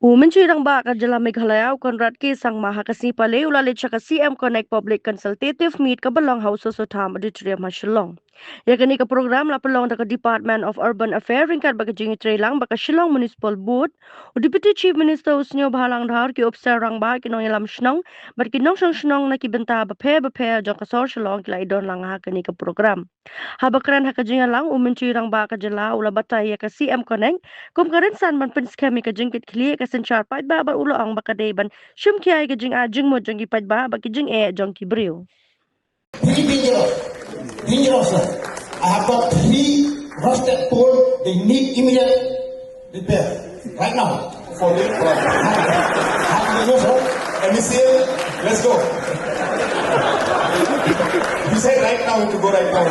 Mencirang ba kadjala Meghalaya Conrad Sangma hakasni pale ulalit siya ka CM Connect Public Consultative Meet kabalang House of Sotam Auditorium Shillong. Ya kani ka program la pelong da Department of Urban Affairs ringkat baka jingi trailang baka Shillong Municipal Board o Deputy Chief Minister usnyo bahalang dhar ki observang ba kinong ilam shnong bar kinong shnong na ki benta baphe jong kasor Shillong kila idon lang ha kani ka program. Habakran ha ka jingialang mencirang ba kadjala ula batay ya ka CM Connect kum karin san man pins kami ka jingkit kli ka senchar paidbah bar ulo ang bakadeban shum kiai ka jingmut jong ki paidbah baki jing jong ki briu. Pretty dangerous. Dangerous, sir. I have got 3 rusted pole. They need immediate repair. Right now. For the let me see it. Let's go. You say right now, we have to go right now.